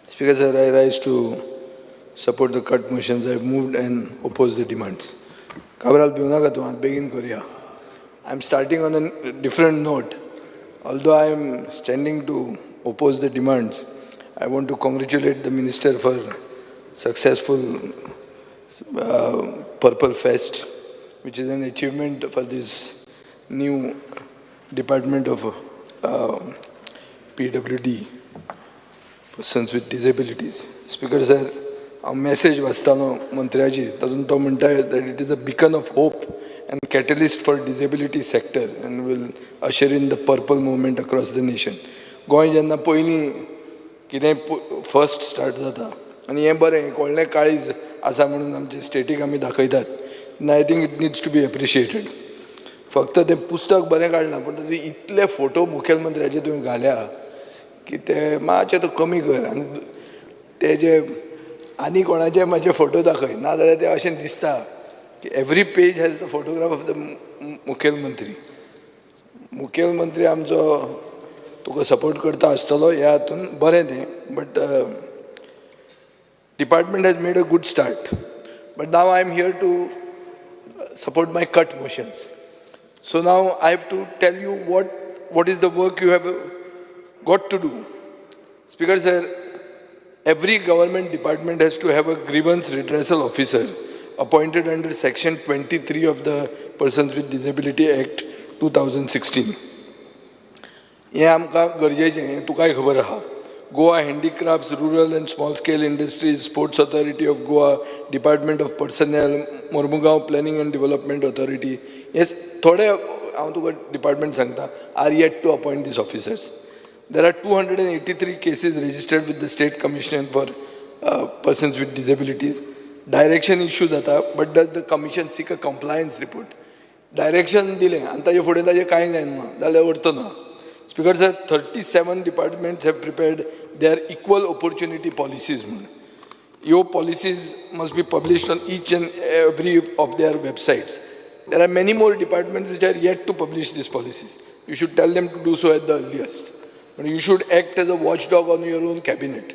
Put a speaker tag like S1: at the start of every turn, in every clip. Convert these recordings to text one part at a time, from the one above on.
S1: Speaker sir, I rise to support the cut motions. I have moved and opposed the demands. Kabral begin Korea. I'm starting on a different note. Although I am standing to oppose the demands, I want to congratulate the minister for successful Purple Fest, which is an achievement for this new department of PWD. Persons with disabilities. Speaker sir, a message वाचतालो मंत्र्याची तातूंत तो म्हणटा that it is a beacon of hope and catalyst for disability sector and will usher in the purple movement across the nation. Goa जेन्ना पयलीं कितें first start जाता आनी हें बरें व्हडलें काळीज आसा म्हणून आमचे स्टेटीक आमी दाखयतात I think it needs to be appreciated. फक्त तें पुस्तक बरें काडना पूण तातूंत इतले फोटो मुखेलमंत्र्याचे तुवें घाल्या की ते मातशें तो कमी कर आनी ते जे आनी कोणाचे म्हाजे फोटो दाखय नाजाल्यार ते अशें दिसता की every page has the photograph of the मुखेलमंत्री आमचो तुका सपोर्ट करता आसतलो ह्या हातून बरें तें but department has made a good start but now I am here to support my cut motions. So now I have to tell you what is the work you have got to do. Speaker sir, every government department has to have a grievance redressal officer appointed under section 23 of the Persons with Disability Act 2016. हे आमकां गरजेचें तुकाय खबर आहा. Goa Handicrafts, Rural and Small Scale Industries, Sports Authority of Goa, Department of Personnel, Mormugaon Planning and Development Authority. Yes, थोडे हांव तुका department सांगता are yet to appoint these officers. There are 283 cases registered with the State Commission for Persons with Disabilities. Direction issue जाता, but does the commission seek a compliance report? Direction दिलें आनी ताजे फुडें ताजें कांय जायना जाल्यार अर्थ ना. Speaker sir, 37 departments have prepared their equal opportunity policies. Your policies must be published on each and every of their websites. There are many more departments which are yet to publish these policies. You should tell them to do so at the earliest. But you should act as a watchdog on your own cabinet.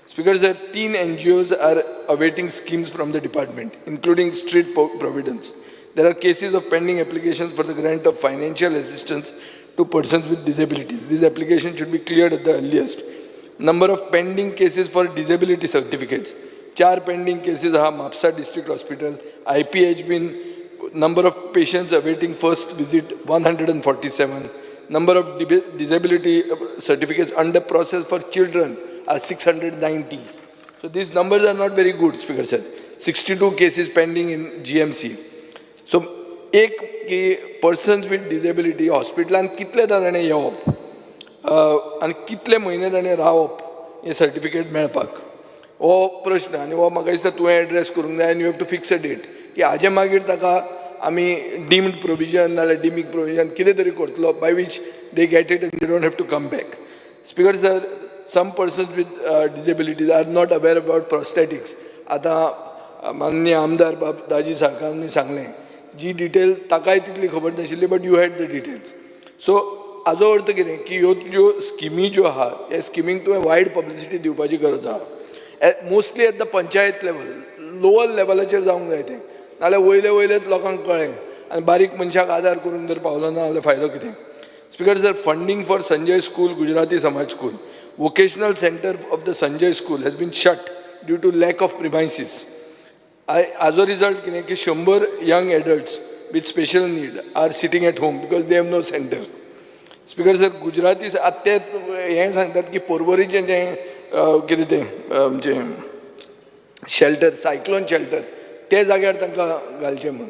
S1: Speaker sir, 13 NGOs are awaiting schemes from the department, including Street Providence. There are cases of pending applications for the grant of financial assistance to persons with disabilities. These applications should be cleared at the earliest. Number of pending cases for disability certificates. 4 pending cases are Mapsa District Hospital. IP has been number of patients awaiting first visit 147. Number of disability certificates under process for children are 690. So these numbers are not very good, Speaker sir. 62 cases pending in GMC. So एक की persons with disability हॉस्पिटलान कितले जाणांनी येवप आनी कितले म्हयने ताणें रावप हें सर्टिफिकेट मेळपाक हो प्रश्न आनी हो म्हाका दिसता तुवें एड्रेस करूंक जाय आनी you have to fix a date की हाजे मागीर ताका आमी डीम्ड प्रोविजन नाल्यार डिमीक प्रोविजन कितें तरी करतलो by which they get it and they don't have to come back. Speaker sir, some persons with disabilities are not aware about prosthetics. आतां माननीय आमदार बाब दाजी साळकारांनी सांगलें जी डिटेल ताकाय तितली खबर नाशिल्ली but you had the details. So हाजो अर्थ कितें की ह्यो ज्यो स्किमी ज्यो आहा हे स्किमीक तुवें वायड पब्लिसिटी दिवपाची गरज आहा. Mostly at the panchayat level lower लेवलाचेर जावंक जाय तें नाल्यार वयलेच लोकांक कळ्ळें आनी बारीक मनशाक आदार करून जर पावलो ना जाल्यार फायदो कितें. Speaker sir, funding for Sanjay school, Gujarati समाज school, vocational center of the Sanjay school has been shut due to lack of premises. As a result, 100 young adults with special need are sitting at home because they have no center. Speaker sir, Gujarati आत्ते हें सांगतात की पोरवरीचें जें कितें तें जें shelter cyclone shelter ते जाग्यार तांकां घालचें म्हूण.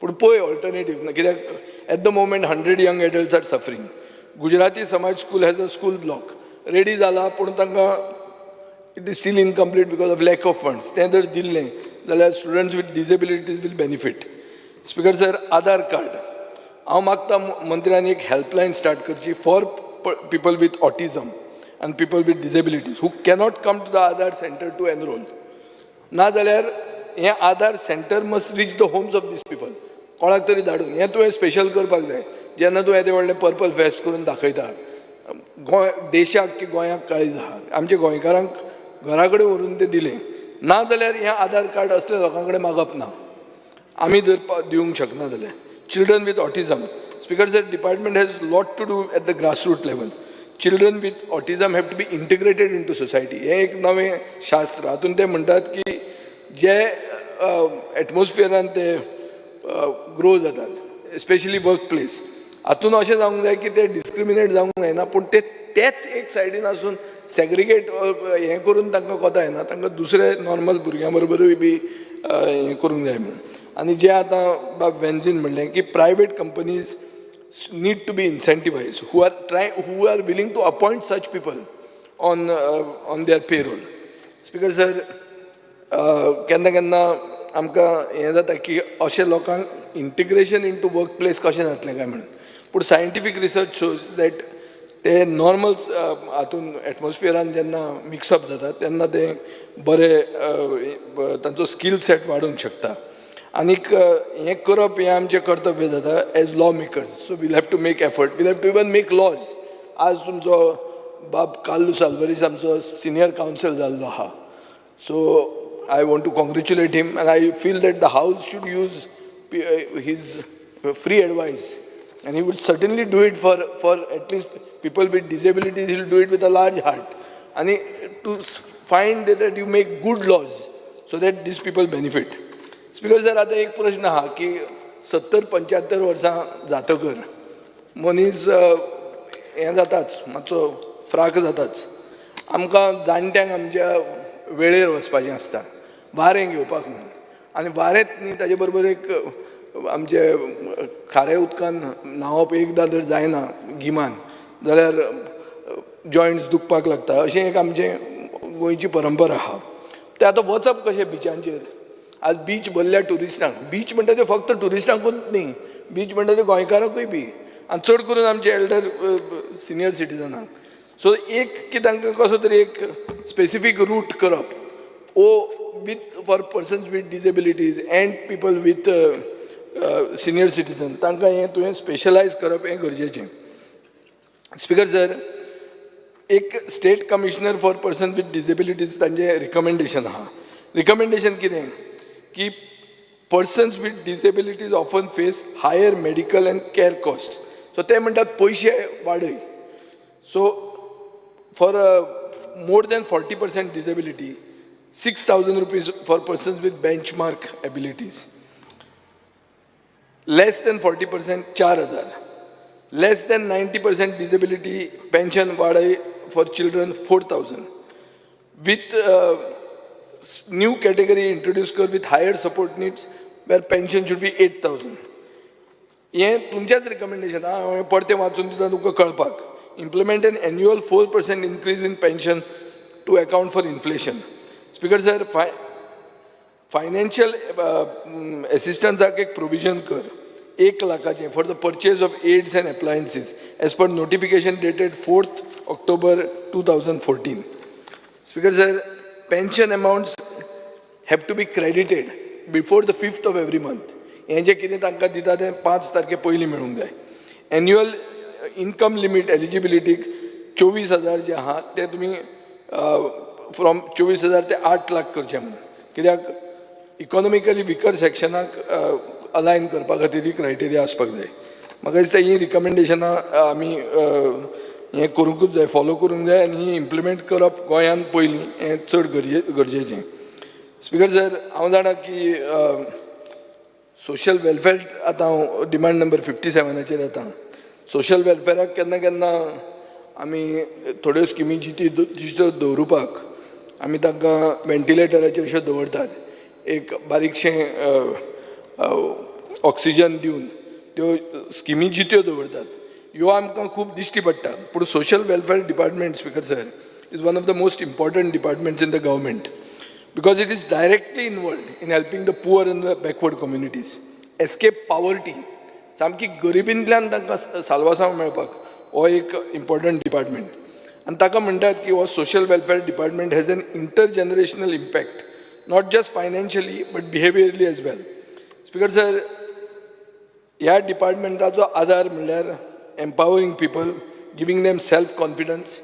S1: पूण पळय ऑल्टरनेटीव ना कित्याक at the moment 100 young adults are suffering. Gujarati Samaj School has a school block. Ready जाला पूण तांकां it is still incomplete because of lack of funds. तें जर दिल्लें जाल्यार students with disabilities will benefit. Speaker sir, Aadhaar card हांव मागता मंत्र्यान एक हेल्पलायन स्टार्ट करची फॉर पीपल वीथ ऑटिझम आनी people with disabilities who cannot come to the Aadhaar centre to enrol. नाजाल्यार हें Aadhaar centre must reach the homes of these people. कोणाक तरी धाडून हें तुवें स्पेशल करपाक जाय. जेन्ना तूं येदें व्हडलें पर्पल फेस्ट करून दाखयता गोंय देशाक की गोंयाक काळीज आहा. आमच्या गोंयकारांक घरा कडेन व्हरून ते दिलें ना जाल्यार हें आधार कार्ड असल्या लोकां कडेन मागप ना आमी जर दिवंक शकना जाल्यार children with autism speaker sir department has lot to do at the grassroot level children with autism have to be integrated into society हें एक नवें शास्त्र हातून ते म्हणटात की जे एटमॉस्फियरान ते ग्रो जातात स्पेशली वर्क प्लेस हातून अशें जावंक जाय की ते डिस्क्रिमिनेट जावंक जायना पूण तेच एक सायडीन आसून सेग्रिगेट हें करून तांकां कोता येना तांकां दुसरे नॉर्मल भुरग्यां बरोबरूय बी हें करूंक जाय म्हणून आनी जें आतां बाब वेन्झीन म्हणलें की private companies need to be incentivized who are willing to appoint such people on their payroll. Speaker sir, केन्ना आमकां हें जाता की अशे लोकांक इंटिग्रेशन इंटू वर्क प्लेस कशें जातलें काय म्हणून पूण सायंटिफीक रिसर्च शोज दॅट ते नॉर्मल हातून एटमॉस्फियरान जेन्ना मिक्सअप जाता तेन्ना ते बरे तांचो स्कील सेट वाडूंक शकता आनीक हें करप हें आमचें कर्तव्य जाता as lawmakers so we'll have to make effort we'll have to even make laws आज तुमचो बाब कार्लोस आल्वारीस आमचो सिनियर कावन्सील जाल्लो आहा so I want to congratulate him and I feel that the house should use his free advice and he would certainly do it for at least people with disabilities. He will do it with a large heart and to find that you make good laws so that these people benefit. Speaker sir, आता एक प्रश्न हा की 70-75 वर्सां जातकर मनीस हें जाताच मातसो फ्राक जाताच आमकां जाणट्यांक आमच्या वेळेर वचपाचें आसता वारें घेवपाक म्हणून आनी वारेंत न्ही ताजे बरोबर एक आमचे खाऱ्या उदकान न्हांवप एकदां जर जायना गिमान जाल्यार जॉयंट्स दुखपाक लागता अशें एक आमचें गोंयची परंपरा आहा तें आतां वचप कशें बिचांचेर आज बीच भरल्या ट्युरिस्टांक बीच म्हणटा ते फक्त ट्युरिस्टांकूच न्ही बीच म्हणटा ते गोंयकारांकूय बी आनी चड करून आमचे एल्डर सिनियर सिटीजनांक सो एक की तांकां कसो तरी एक स्पेसिफीक रूट करप for persons with disabilities and people with senior citizen तांकां हें तुवें स्पेशलायज करप हें गरजेचें स्पीकर सर एक state commissioner for person with disabilities तांचें रिकमेंडेशन आहा रिकमेंडेशन कितें की persons with disabilities often face higher medical and care cost so ते म्हणटात पयशे वाडय so for more than 40% disability, 6,000 rupees for persons with benchmark abilities. Less than 40%, 4,000. Less than 90% disability pension vadai for children, 4,000. With new category introduced with higher support needs, where pension should be 8,000. हें तुमचेंच recommendation हांवें परतें वाचून दिता तुमकां कळपाक implement an annual 4% increase in pension to account for inflation. Speaker sir, financial assistance एक provision कर 1 लाखाचें for the purchase of aids and appliances as per notification dated 4th October 2014. Speaker sir, pension amounts have to be credited before the 5th of every month. हें जें कितें तांकां दिता तें 5 तारखे पयलीं मेळूंक जाय. Annual इनकम लिमीट एलिजिबिलिटीक 24,000 जे आहा ते तुमी फ्रॉम 24,000 ते 8 लाख करचें म्हणून कित्याक इकॉनॉमिकली विकर सेक्शनाक अलायन करपा खातीर ही क्रायटेरिया आसपाक जाय म्हाका दिसता ही रिकमेंडेशनां आमी हें करूंकूच जाय फॉलो करूंक जाय आनी ही इम्प्लिमेंट करप गोंयांत पयलीं हें चड गरजेचें स्पीकर सर हांव जाणा की सोशल वेलफेअर आतां हांव डिमांड नंबर 57 येता सोशल वेलफेअराक केन्ना केन्ना आमी थोड्यो स्किमी जित्यो दवरुपाक आमी तांकां वेंटिलेटराचेर अशें दवरतात एक बारीकशें ऑक्सिजन दिवन त्यो स्किमी जित्यो दवरतात ह्यो आमकां खूब दिश्टी पडटा पूण social welfare department speaker sir is one of the most important departments in the government because it is directly involved in helping the poor and the backward communities escape poverty सामकी गरिबींतल्यान तांकां साल्वासांव मेळपाक हो एक इम्पॉर्टंट डिपार्टमेंट आनी ताका म्हणटात की हो social welfare department has an intergenerational impact not just financially but behaviourally as well speaker sir ह्या डिपार्टमेंटाचो आधार म्हणल्यार empowering people giving them self confidence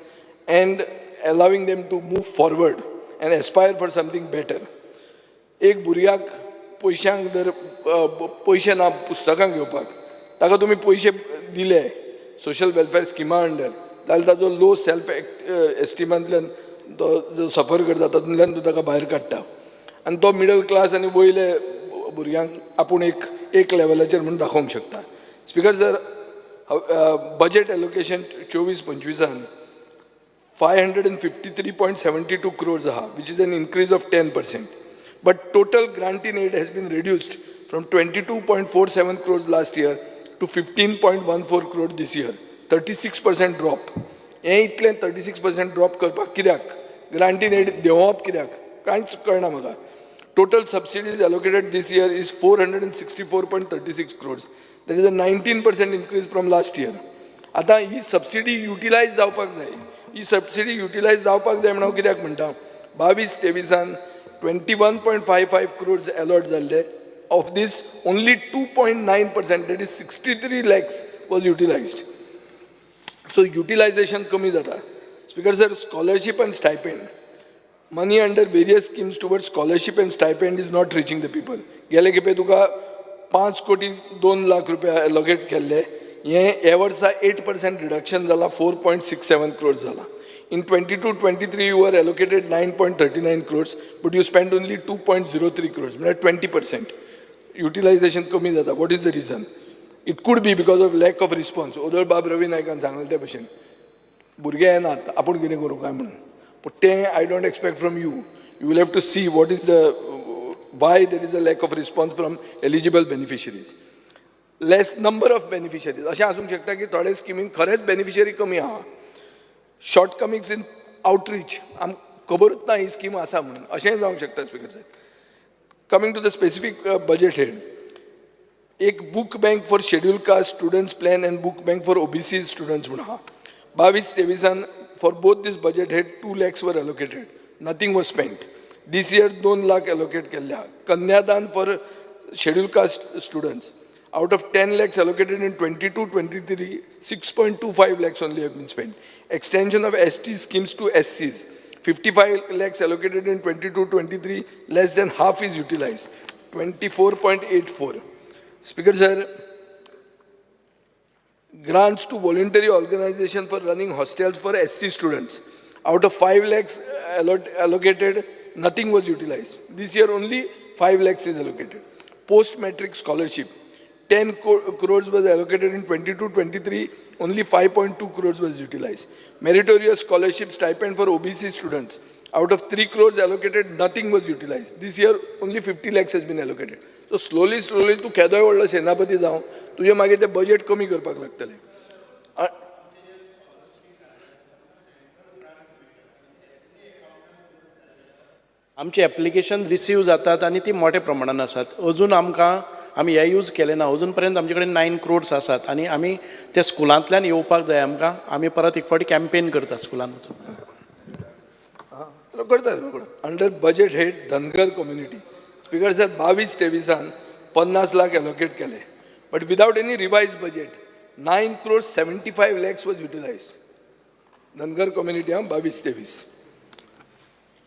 S1: and allowing them to move forward and aspire for something better. एक भुरग्याक पयशांक जर पयशे ना पुस्तकां घेवपाक, ताका तुमी पयशे दिले सोशल वेलफेअर स्किमा अंडर, जाल्यार ताजो लो सेल्फ एस्टिमांतल्यान तो जो सफर करता तातूंतल्यान तूं ताका भायर काडटा, आनी तो मिडल क्लास आनी वयले भुरग्यांक आपूण एक लेवलाचेर म्हणून दाखोवंक शकता. Speaker sir, budget allocation 24-25 553.72 crores आहा, which is an increase of 10%. But total grant in aid has been reduced from 22.47 crores last year to 15.14 crores this year. 36% drop. हे इतलें 36% drop करपाक कित्याक? Grant in aid देंवप कित्याक? कांयच कळना म्हाका. Total subsidies allocated this year is 464.36 crores. There is a 19% increase from last year. आता ही subsidy utilise जावपाक जाय. ही सबसिडी युटिलायज जावपाक जाय म्हणून हांव कित्याक म्हणटा, 22-23 21.55 crores अलॉट जाल्ले. Of this, only 2.9%, that is 63 lakhs, was utilized. So utilization कमी जाता. Speaker sir, scholarship and stipend. Money under various schemes towards scholarship and stipend is not reaching the people. गेले खेपे तुका 5 कोटी 2 लाख रुपया allocate केल्ले. हे वर्सा 8% reduction जाला, 4.67 crores जाला. In 22-23 you were allocated 9.39 crores, but you spent only 2.03 crores, म्हणजे 20%. Utilization कमी जाता. What is the reason? It could be because of lack of response. उदळ बाब रवी नायकान सांगलें ते भशेन भुरगे येनात, आपूण कितें करूं काय म्हणून. But तें I don't expect from you. You will have to see what is the why there is a lack of response from eligible beneficiaries. Less number of beneficiaries. अशें आसूंक शकता की थोडे स्किमीन खरेंच बेनिफिशियरी कमी आहा. शॉर्टकमिंग्स इन आउटरीच, आमकां खबरूच ना ही स्कीम आसा म्हणून, अशेंय जावंक शकता. Speaker sir, coming to the specific budget head, एक book bank for schedule caste students plan and book bank for OBC students म्हणून आहा. 22-23 for both this budget head 2 lakhs were allocated. Nothing was spent. This year 2 lakh allocate केल्ले आहा. कन्यादान for scheduled caste students. Out of 10 lakhs allocated in 22-23, 6.25 lakhs only have been spent. Extension of ST schemes to SCs. 55 lakhs allocated in 22-23, less than half is utilized. 24.84. Speaker sir, grants to voluntary organization for running hostels for SC students. Out of 5 lakhs allocated, nothing was utilized. This year only 5 lakhs is allocated. Post-matric scholarship, 10 crores was allocated in 22-23, only 5.2 crores was utilized. Meritorious scholarship stipend for OBC students. Out of 3 crores allocated, nothing was utilized. This year only 50 lakhs has been allocated. So slowly तूं केदोय व्हडलो सेनापती जावं, तुजें मागीर तें budget कमी करपाक लागतलें.
S2: आमचे एप्लिकेशन रिसीव जातात आनी ती मोठ्या प्रमाणात आसात. अजून आमी हे यूज केले ना. अजून पर्यंत आमचे कडेन 9 crores आसात आनी आमी ते स्कुलांतल्यान येवपाक जाय आमकां. आमी परत एक फावटी कॅम्पेन करता स्कुलान वचून.
S1: करता under budget head Dhangar community. Speaker sir, 22-23 50 lakh allocate केले, but without any revise budget 9 crores 75 lakhs was utilized. Dhangar community 22-23.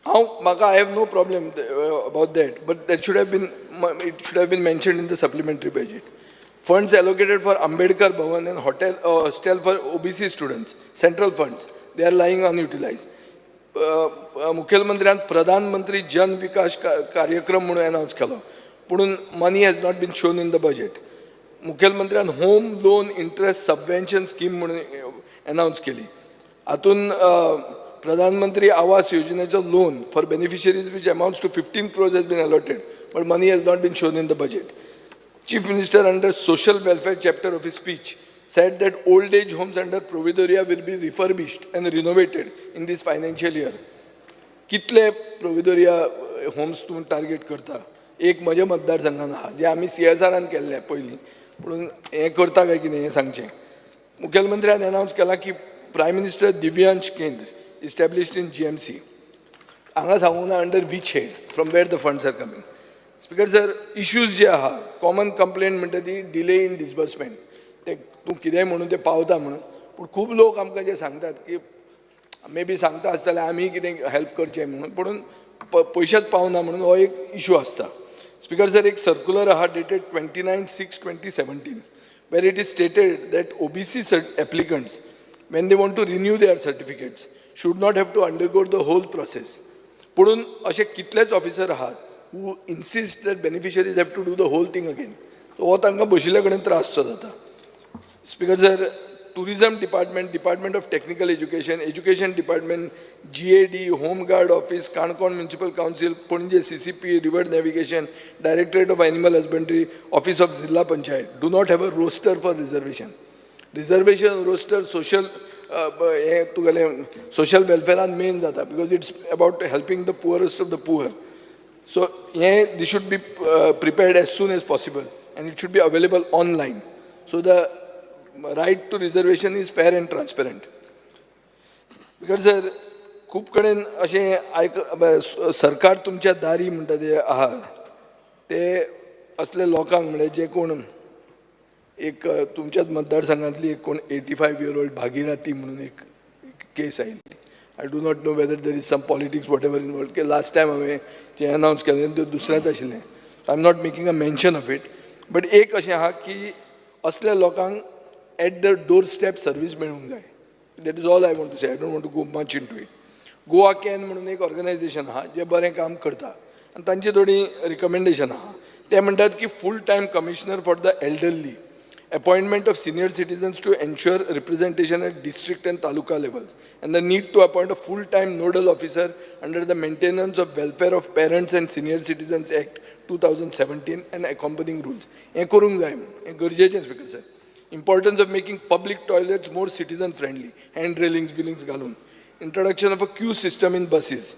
S1: I have no problem about that, but it should have been mentioned in the supplementary budget. Funds allocated for Ambedkar Bhavan and hostel for OBC students, central funds, they are lying unutilized. मुख्यमंत्र्यान प्रधानमंत्री जन विकास कार्यक्रम म्हणून announce केलो, पूण money has not been shown in the budget. मुख्यमंत्र्यान home loan interest subvention scheme म्हणून announce केली. हातून प्रधानमंत्री आवास योजनेचो loan for beneficiaries which amounts to 15 crores has been allotted, but money has not been shown in the budget. Chief Minister, under social welfare chapter of his speech, said that old age homes under Providoria will be refurbished and renovated in this financial year. कितले Providoria homes तूं target करता? एक म्हज्या मतदारसंघान आहा जे आमी CSRान केल्ले पयलीं, पूण हें करता काय कितें हें सांगचें. मुख्यमंत्र्यान अनाउन्स केला की प्रायम मिनिस्टर दिव्यांश केंद्र established in GMC. हांगा सांगूंक ना under which head, from where the funds are coming. Speaker sir, issues जे आहा, common complaint म्हणटा ती delay in disbursement. ते तूं कितेंय म्हणून ते पावता म्हणून, पूण खूब लोक आमकां जे सांगतात की मे बी सांगता आसतले आमी कितें हेल्प करचें म्हणून पूण पयशेच पावना म्हणून हो एक इशू आसता. स्पीकर सर, एक सर्क्युलर आहा dated 29/6/2017 where it is stated that OBC applicants, when they want to renew their certificates, should not have to undergo the whole process. पुढून असे कितलेच ऑफिसर आहात who insist that beneficiaries have to do the whole thing again. So हो तांकां बशिल्ले कडेन त्रासचो जाता. Speaker sir, Tourism Department, Department of Technical Education, Education Department, GAD, Home Guard Office, Kankon Municipal Council, Punje CCP, River Navigation, Directorate of Animal Husbandry, Office of Zilla Panchayat do not have a roster for reservation. Reservation roster social social welfare and main data because it's about helping the poorest of the poor. So this should be prepared as soon as possible and it should be available online. So the right to reservation is fair and transparent. Because sir, खूप कडेन अशें सरकार तुमच्या दारी म्हणटा ते आहा ते असले लोकांक म्हणजे जे कोण एक तुमच्याच मतदारसंघातली एक कोण 85 year old भागीरथी म्हणून एक केस आयिल्ली. I do not know whether there is some politics whatever involve की लास्ट टायम हांवें जें अनावन्स केलें तें दुसरेंच आशिल्लें. I am not making a mention of it. But एक अशें आहा की असल्या लोकांक at the doorstep service मेळूंक जाय. That is all I want to say. I don't want to go much into it. Goa can म्हणून एक ऑर्गनायझेशन आहा जे बरें काम करता आनी तांची थोडी रिकमेंडेशन आहा. ते म्हणटात की full time commissioner for the elderly, appointment of senior citizens to ensure representation at district and taluka levels, and the need to appoint a full-time nodal officer under the Maintenance of Welfare of Parents and Senior Citizens Act 2017 and accompanying rules. हे करूंक जाय, हे गरजेचें speaker sir. Importance of making public toilets more citizen friendly, hand railings, billings घालून. Introduction of a queue system in buses,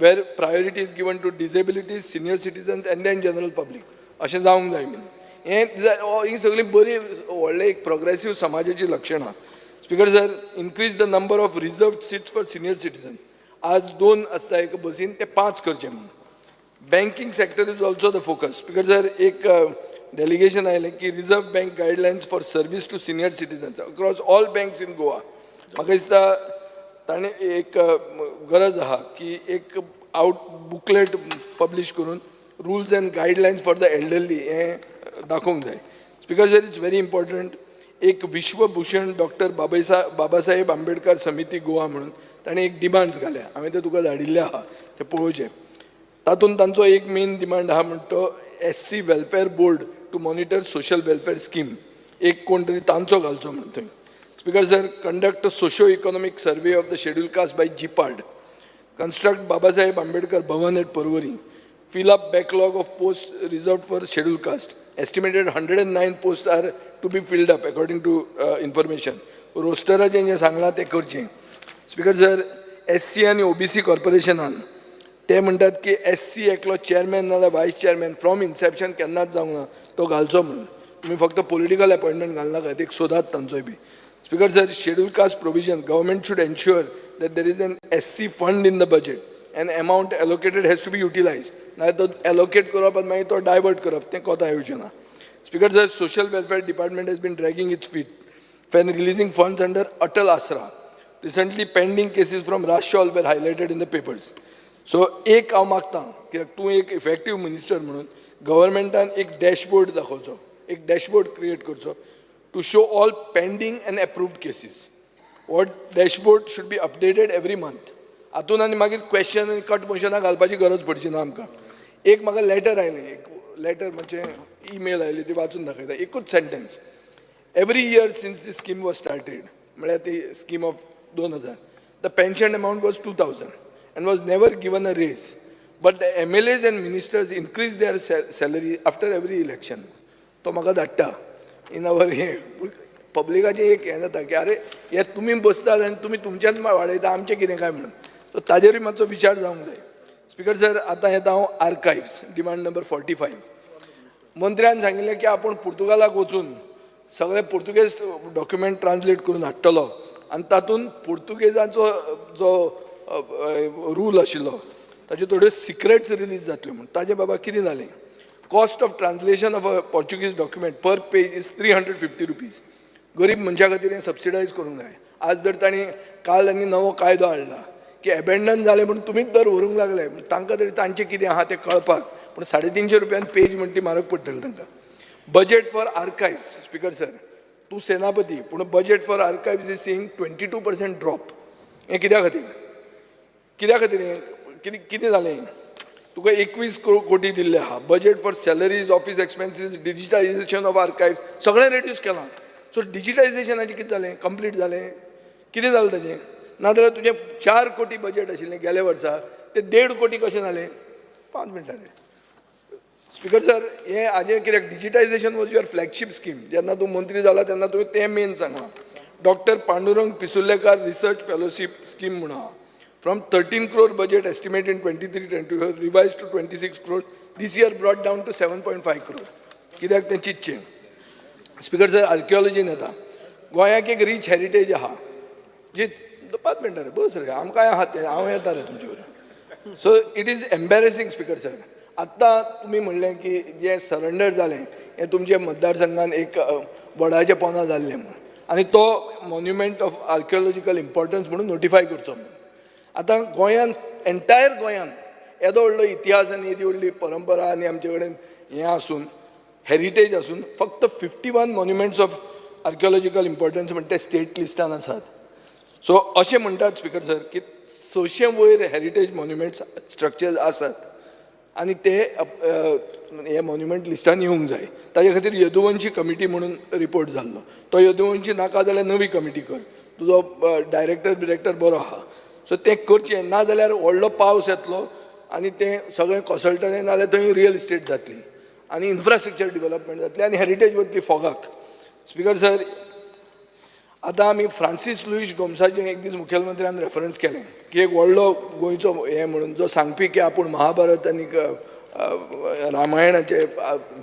S1: where priority is given to disabilities, senior citizens and then general public. अशें जावंक जाय म्हणून. ही सगळी बरी व्हडले एक progressive समाजाची लक्षणां. Speaker sir, increase the number of reserved seats for senior citizen. आज 2 आसता एक बसीन, ते 5 करचे म्हणून. Banking sector is also the focus. Speaker sir, एक डेलिगेशन आयलें की reserve bank guidelines for service to senior citizens across all banks in Goa. म्हाका दिसता ताणें एक गरज आहा की एक बुकलेट पब्लीश करून rules and guidelines for the elderly दाखोवंक जाय. Speaker sir, it's very important. एक विश्वभूषण डॉक्टर बाबासाहेब आंबेडकर समिती गोवा म्हणून ताणें एक डिमांड्स घाल्या. हांवें ते तुका धाडिल्ले आहा, ते पळोवचें. तातूंत तांचो एक मेन डिमांड आहा म्हणटा तो SC welfare board to monitor social welfare scheme. एक कोण तरी तांचो घालचो म्हणून थंय. Speaker sir, conduct a socio economic survey of the schedule caste by GPARD. Construct Babasaheb Ambedkar Bhavan at Porvorim. Fill up backlog of posts reserved for scheduled caste. Estimated 109 posts are to be filled up according to information. रोस्टराचें जें सांगलां तें करचें. Speaker sir, SC आनी OBC कॉर्पोरेशनान ते म्हणटात की SC एकलो chairman नाजाल्यार वायस चेअरमॅन फ्रॉम इन्सेप्शन केन्नाच जावंक ना, तो घालचो म्हणून. तुमी फक्त पॉलिटिकल अपॉयंटमेंट घालनाकात, एक सोदात तांचोय बी. Speaker sir, schedule caste provision government should ensure that there is an SC fund in the budget and amount allocated has to be utilized. नाही तो allocate करप आनी मागीर तो डायवर्ट करप तें कोता येवचें ना. Speaker sir, social welfare department has been dragging its feet when releasing funds under Atal Asra. Recently pending cases from Rashol were highlighted in the papers. So एक हांव मागतां कित्याक तूं एक इफेक्टीव मिनिस्टर म्हणून गव्हर्मेंटान एक डॅशबोर्ड दाखोवचो, एक डॅशबोर्ड क्रिएट करचो to show all pending and approved cases. What dashboard should be updated every month. हातून आनी मागीर क्वेश्चन आनी कट मोशनां घालपाची गरज पडची ना आमकां. एक म्हाका लेटर आयलें, एक लेटर म्हणजे ईमेल आयली, ती वाचून दाखयता. एकूच sentence. Every year since the scheme was started, म्हळ्यार ती scheme of 2000, the pension amount was 2000 and was never given a raise. But the MLAs and ministers increase their salary after every election. तो म्हाका धाडटा in our हे पब्लिकाचें एक हें जाता की अरे हे तुमी बसतात आनी तुमी तुमच्याच वाडयता, आमचें कितें काय म्हणून. सो ताजेरूय मातसो विचार जावंक जाय. स्पीकर सर, आतां येता हांव आर्कायव्स, डिमांड नंबर 45. मंत्र्यान सांगिल्लें की आपूण पुर्तुगालाक वचून सगळे पुर्तुगेज डॉक्युमेंट ट्रान्सलेट करून हाडटलो आनी तातूंत पुर्तुगेजाचो जो रूल आशिल्लो ताच्यो थोड्यो सिक्रेट्स रिलीज जातल्यो म्हणून. ताजें बाबा कितें जालें? Cost of translation of a Portuguese document per page is 350 rupees. गरीब मनशा खातीर हें सबसिडायज करूंक जाय. आज जर तांणी काल आनी नवो कायदो हाडला की एबेंडन जाले म्हणून तुमीच दर व्हरूंक लागले, तांकां तरी तांचें कितें आहा तें कळपाक, पूण 350 रुपयान पेज म्हणटा ती म्हारग पडटली तांकां. Budget for archives, speaker sir तूं सेनापती, पूण budget for archives is seeing 22% drop. हें कित्या खातीर? कित्या खातीर हें कितें जालें? तुका 21 कोटी दिल्ले आहा. Budget for salaries, office expenses, digitisation of archives सगळें रेड्यूस केलां. सो डिजिटायझेशनाचें कितें जालें? कंप्लीट जालें? कितें जालें ताचें? नाजाल्यार तुजें 4 कोटी बजेट आशिल्लें गेल्या वर्सा तें 1.5 कोटी कशें जालें? 5 मिनटां रे. स्पीकर सर, हें हाजें कित्याक digitisation was your flagship scheme. जेन्ना तूं मंत्री जाला तेन्ना तुवें तें मेन सांगलां. Doctor Pandurang Pissurlekar research fellowship scheme म्हणून आहा. From 13 crore budget estimate in 23-24 revised to 26 crore. This year brought down to 7.5 crore. कित्याक तें चिंतचें. स्पीकर सर, आर्किओलॉजीन येता. गोंयाक एक रीच हेरिटेज आहा जी 5 मिनटां रे, बस रे, आमकां आहा तें, हांव येता रे तुमचे बरोबर. So it is embarrassing speaker sir. आत्तां तुमी म्हणलें की जें सरेंडर जालें हें तुमच्या मतदारसंघान एक वडाचें पोंदा जाल्लें म्हणून, आनी तो मॉन्युमेंट ऑफ आर्किओलॉजिकल इम्पॉर्टन्स म्हणून नोटिफाय करचो म्हणून. आतां गोंयान, एंटायर गोंयान येदो व्हडलो इतिहास आनी येदी व्हडली परंपरा आनी आमचे कडेन हें आसून, हेरिटेज आसून फक्त 51 मॉन्युमेंट्स ऑफ आर्किओलॉजिकल इम्पॉर्टन्स म्हणटा ते स्टेट लिस्टान आसात. सो अशें म्हणटात स्पीकर सर की 600 वयर हेरिटेज मॉन्युमेंट्स स्ट्रक्चर्स आसात आनी ते हे मॉन्युमेंट लिस्टान येवंक जाय. ताजे खातीर यदुवंशी कमिटी म्हणून रिपोर्ट जाल्लो. तो यदुवंशी नाका जाल्यार नवी कमिटी कर, तुजो डायरेक्टर बरो आहा. सो तें करचें, ना जाल्यार व्हडलो पावस येतलो आनी तें सगळें कोसळटलें, नाल्यार थंय रियल इस्टेट जातली आनी इन्फ्रास्ट्रक्चर डेव्हलपमेंट जातली आनी हेरिटेज वतली फोगाक. स्पीकर सर, आतां आमी फ्रांसीस लुईस गोम्साचें एक दीस मुखेलमंत्र्यान रेफरन्स केलें की एक व्हडलो गोंयचो हें म्हणून, जो सांगपी की आपूण महाभारत आनी रामायणाचे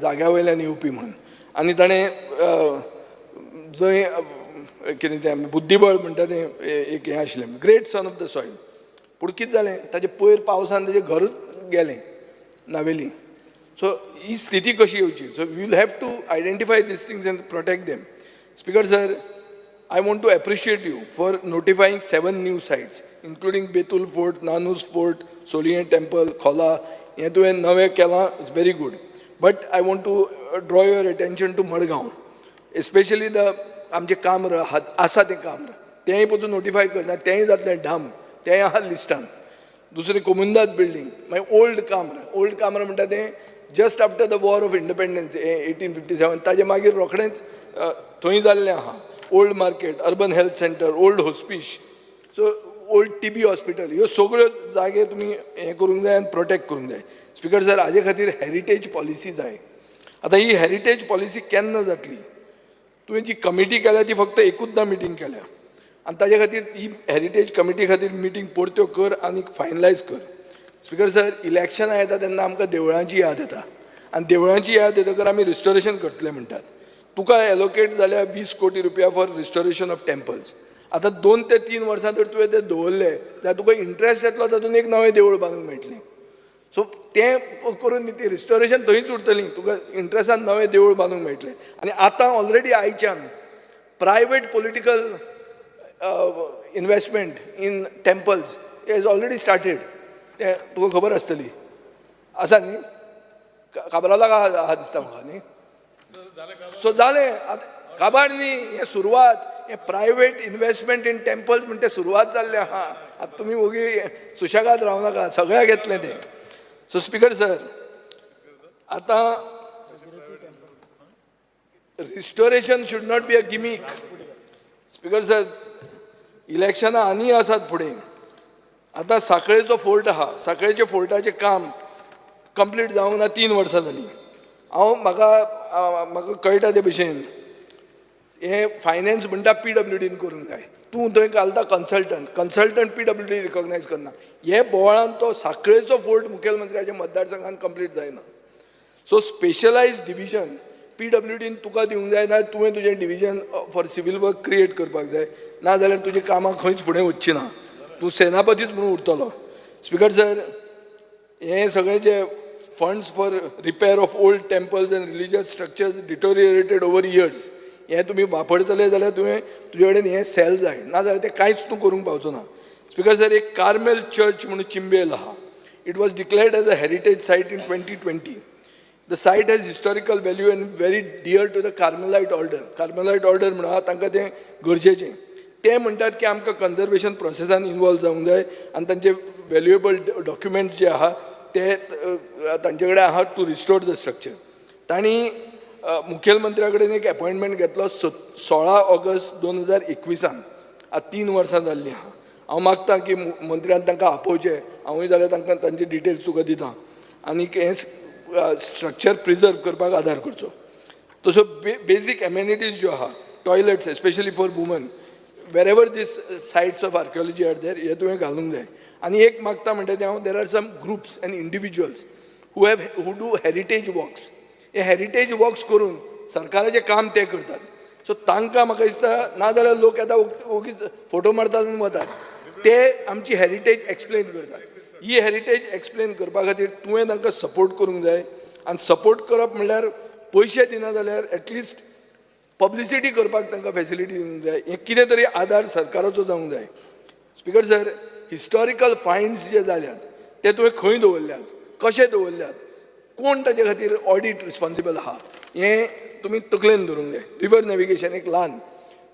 S1: जाग्या वयल्यान येवपी म्हणून. आनी ताणें जंय कितें तें बुद्धीबळ म्हणटा तें एक हें आशिल्लें, great son of the soil. पूण कितें जालें, ताचे पयर पावसान ताचें घरूच गेलें नावेली. सो ही स्थिती कशी येवची? So we will have to identify these things and protect them. Speaker sir, I want to appreciate you for notifying 7 new sites, including Betul Fort, Nanus Fort, Solian Temple, Khola. हे तुवें नवें केलां, it's very good. But I want to draw your attention to Madgaon, especially the आमचें काम्र आसा तें काम्र, तेंय पसून नोटिफाय करना, तेंय जातलें डाम, तेंय आहा लिस्टान. दुसरें कोमुंदात बिल्डींग, मागीर ओल्ड काम्र म्हणटा तें just after the war of independence 1857, ताजे मागीर रोखडेंच थंय जाल्लें आहा. Old market, urban health centre, old hospice, so old TB hospital, ह्यो सगळ्यो जागे तुमी हें करूंक जाय आनी प्रोटेक्ट करूंक जाय. स्पीकर सर, हाजे खातीर हेरिटेज पॉलिसी जाय. आतां ही हेरिटेज पॉलिसी केन्ना जातली? तुवें जी कमिटी केल्या ती फक्त एकूचदां मिटींग केल्या आनी ताजे खातीर ही हेरिटेज कमिटी खातीर मिटींग परत्यो कर आनी फायनलायज कर. स्पीकर सर, इलेक्शनां येता तेन्ना आमकां देवळांची याद येता आनी देवळांची याद येतकर आमी रिस्टोरेशन करतले म्हणटात. तुका एलोकेट जाल्या 20 कोटी रुपया फॉर रिस्टोरेशन ऑफ टेम्पल्स. आतां 2 ते 3 वर्सां जर तुवें ते दवरले जाल्यार तुका इंट्रस्ट येतलो, तातूंत एक नवें देवूळ बांदूंक मेळटलें. सो तें करून ती रिस्टोरेशन थंयच उरतलीं, तुका इंट्रस्टान नवें देवूळ बांदूंक मेळटलें. आनी आतां ऑलरेडी आयच्यान private political investment in temples is already started. तें तुका खबर आसतली, आसा न्ही? काबाराला आहा दिसता म्हाका न्ही. सो जालें, आतां काबार न्ही, हें सुरवात. हें प्रायवेट इन्वेस्टमेंट इन टेम्पल्स म्हणटा तें सुरवात जाल्लें आहा. आतां तुमी ओगी सुशेगाद रावनाका, सगळ्याक येतलें तें. सो स्पीकर सर, आतां restoration should not be a gimmick. Speaker sir, इलेक्शनां आनी आसात फुडें. आतां सांखळेचो फोर्ट आहा, सांखळेच्या फोर्टाचें काम कंप्लीट जावंक ना 3 वर्सां जालीं. म्हाका कळटा ते भशेन हे फायनान्स म्हणटा PWDन करूंक जाय. तूं थंय घालता कन्सल्टंट PWD रिकॉग्नायज करना. हे बोवाळान तो सांखळेचो फोर्ट मुखेलमंत्र्याच्या मतदारसंघान कंप्लीट जायना. सो स्पेशलायज डिविजन PWDन तुका दिवंक जाय, ना तुवें तुजें division for civil work create करपाक जाय, ना जाल्यार तुजी कामां खंयच फुडें वचची ना, तूं सेनापतीच म्हणून उरतलो. स्पीकर सर, हे सगळे जे funds for repair of old temples end religious structures deteriorated over years, हे तुमी वापरतले जाल्यार तुजे कडेन हें सेल जाय, नाजाल्यार तें कांयच तूं करूंक पावचो ना. स्पीकर सर, एक कार्मेल चर्च म्हणून चिंबेल आहा. It was declared as a heritage site in 2020. The site has historical value and very dear to the Carmelite order. Carmelite order म्हणून आहा तांकां तें गरजेचें. ते म्हणटात की आमकां कन्जर्वेशन प्रोसेसान इन्वॉल्व जावंक जाय आनी तांचे व्हॅल्युएबल डॉक्युमेंट्स जे आहा ते तांचे कडेन आहा टू रिस्टोर द स्ट्रक्चर. तांणी मुखेलमंत्र्या कडेन एक अपॉयंटमेंट घेतलो 16 ऑगस्ट 2021. 3 वर्सां जाल्लीं आहा. हांव मागतां की मंत्र्यान तांकां आपोवचें, हांवूय जाल्यार तांकां तांचे डिटेल्स तुका दितां आनी हें स्ट्रक्चर प्रिजर्व करपाक आदार करचो. तसो बेजीक एमेनिटीज ज्यो आहा, toilets especially for women, wherever these sites of archaeology are there, हे तुवें घालूंक जाय. आनी एक मागता म्हणटा तें हांव, there are some groups and individuals who do heritage walks. हे हेरिटेज वॉक्स करून सरकाराचें काम ते करतात. सो तांकां म्हाका दिसता, नाजाल्यार लोक येता ओगीच फोटो मारतात आनी वतात. ते आमची हेरिटेज एक्सप्लेन करतात. ही हेरिटेज एक्सप्लेन करपा खातीर तुवें तांकां सपोर्ट करूंक जाय. आनी सपोर्ट करप म्हणल्यार पयशे दिना जाल्यार एटलिस्ट पब्लिसिटी करपाक तांकां फेसिलिटी दिवंक जाय. हें कितें तरी आदार सरकाराचो जावंक जाय. स्पीकर सर, हिस्टॉरिकल फायंड्स जे जाल्यात ते तुवें खंय दवरल्यात, कशे दवरल्यात, कोण ताचे खातीर ऑडिट रिस्पॉन्सिबल आहा, हें तुमी तकलेन धरूंक जाय. रिवर नॅविगेशन एक ल्हान,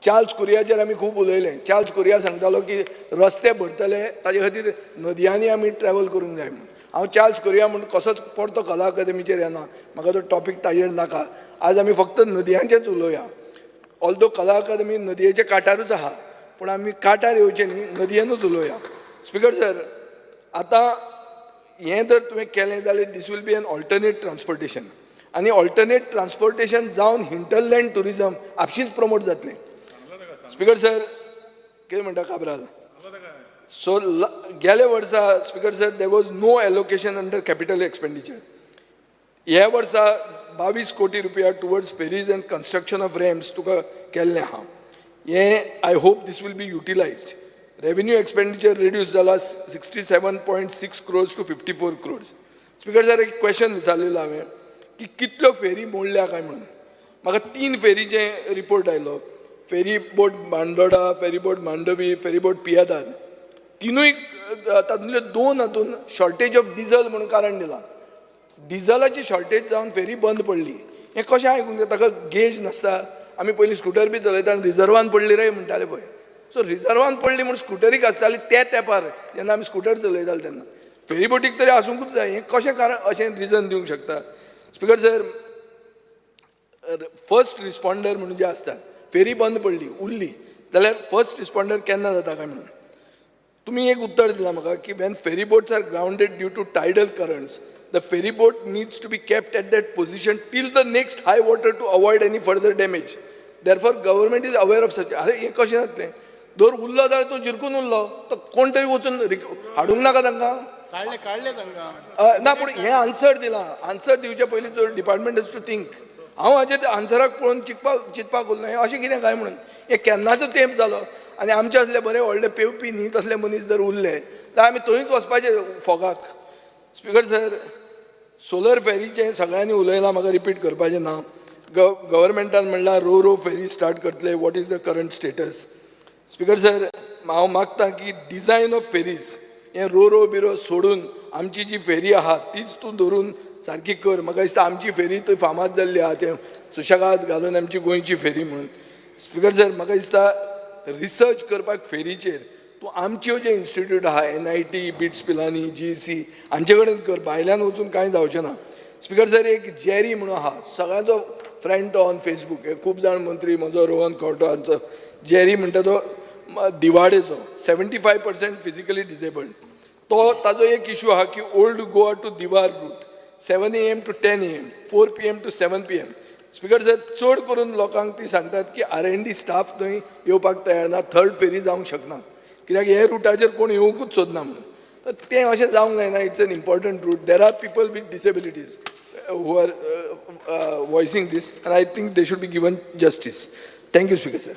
S1: चार्ल्स कुरियाचेर आमी खूब उलयलें. चार्ल्स कुरिया सांगतालो की रस्ते भरतले ताचे खातीर नदयांनी आमी ट्रॅव्हल करूंक जाय म्हणून. हांव चार्ल्स कुरिया म्हणून कसोच परतो कला अकादेमीचेर येना, म्हाका तो टॉपीक ताजेर नाका. आज आमी फक्त नदयांचेच उलोवया. ऑल्दो कला अकादेमी नदयेच्या कांठारूच आहा, पूण आमी कांठार येवचे न्ही, नदयेनूच उलोवया. स्पीकर सर, आतां हें जर तुवें केलें जाल्यार this will be an alternate transportation. आनी ऑल्टरनेट ट्रान्सपोर्टेशन जावन हिंटरलँड टुरिजम आपशींच प्रमोट जातलें. स्पीकर सर, कितें म्हणटा काबराल? सो गेल्या वर्सा speaker sir, there was no allocation under capital expenditure. ह्या वर्सा 22 कोटी रुपया towards ferries and construction of ramps तुका केल्लें आहा. हें I hope this will be utilised. Revenue expenditure reduce जाला 67.6 crores to 54 crores. Speaker sir, एक क्वेश्चन विचारलेलो हांवें की कितल्यो फेरी मोडल्या काय म्हणून. म्हाका 3 फेरीचे रिपोर्ट आयलो. Ferry boat Bandora, ferry boat Mandvi, ferry boat पियादाद. तिनूय तातूंतले 2 हातून शॉर्टेज ऑफ डिझल म्हणून कारण दिलां. डिझलाची शॉर्टेज जावन फेरी बंद पडली. हें कशें आयकूंक जाता? ताका गेज नासता. आमी पयलीं स्कुटर बी चलयता आनी रिजर्वान पडली रे म्हणटाले पळय. सो रिजर्वान पडली म्हणून स्कुटरीक आसताली त्या तेंपार जेन्ना आमी स्कुटर चलयताले तेन्ना फेरी बोटीक तरी आसूंकूच जाय. हें कशें कारण अशें रिजन दिवंक शकता? स्पीकर सर, फर्स्ट रिस्पॉन्डर म्हणून जे आसतात, फेरी बंद पडली उरली जाल्यार फर्स्ट रिस्पॉन्डर केन्ना जाता काय म्हणून तुमी एक उत्तर दिलां म्हाका की when ferry boats are grounded due to tidal currents, the ferry boat needs to be kept at that position till the next high water to avoid any further damage. Therefore government is aware of such. अरे हें कशें जातलें? दर उरलो जाल्यार तो जिरकून उरलो, तो कोण तरी वचून हाडूंक नाका तांकां.
S2: काडले तांकां
S1: ना, पूण हें आन्सर दिलां. आन्सर दिवचे पयलीं तो डिपार्टमेंट हॅज टू थिंक. हांव हाजे आन्सराक पळोवन चिंतपाक उरलो हें अशें कितें काय म्हणून. हें केन्नाचो तेंप जालो आनी आमचे असले बरे व्हडले पेंवपी न्ही तसले मनीस जर उरले जाल्यार आमी थंयच वचपाचे फोगाक. स्पीकर सर, सोलर फेरीचें सगळ्यांनी उलयलां, म्हाका रिपीट करपाचें ना. गव्हर्मेंटान म्हणल्यार रो फेरी स्टार्ट करतले. What is the current status? Speaker sir, हांव मागतां की डिझायन ऑफ फेरीज हें रो बिरो सोडून आमची जी फेरी आहा तीच तूं धरून सारकी कर. म्हाका दिसता आमची फेरी थंय फामाद जाल्ली आहा, तें सुशेगाद घालून आमची गोंयची फेरी म्हणून. स्पीकर सर, म्हाका दिसता रिसर्च करपाक फेरीचेर तूं आमच्यो जे इन्स्टिट्यूट आहा, NIT, बिट्स पिलानी, GEC हांचे कडेन कर. भायल्यान वचून कांय जावचें ना. स्पीकर सर, एक जेरी म्हणून आहा, सगळ्यांचो फ्रेंड ऑन फेसबूक. हे खूब जाण मंत्री, म्हजो रोहन खंवटो हांचो जेरी म्हणटा तो दिवाडेचो, 75% फिजिकली डिसेबल्ड. तो ताजो एक इशू आहा की old Goa to Divar route 7 AM to 10 AM, 4 PM to 7 PM. Speaker sir, चड करून लोकांक ती सांगतात की R&D स्टाफ थंय येवपाक तयार ना, थर्ड फेरी जावंक शकना, कित्याक हे रुटाचेर कोण येवंकूच सोदना म्हणून. तर तें अशें जावंक जायना. It's an important route. There are people with disabilities who are voicing this, and I think they should be given justice. Thank you, Speaker sir.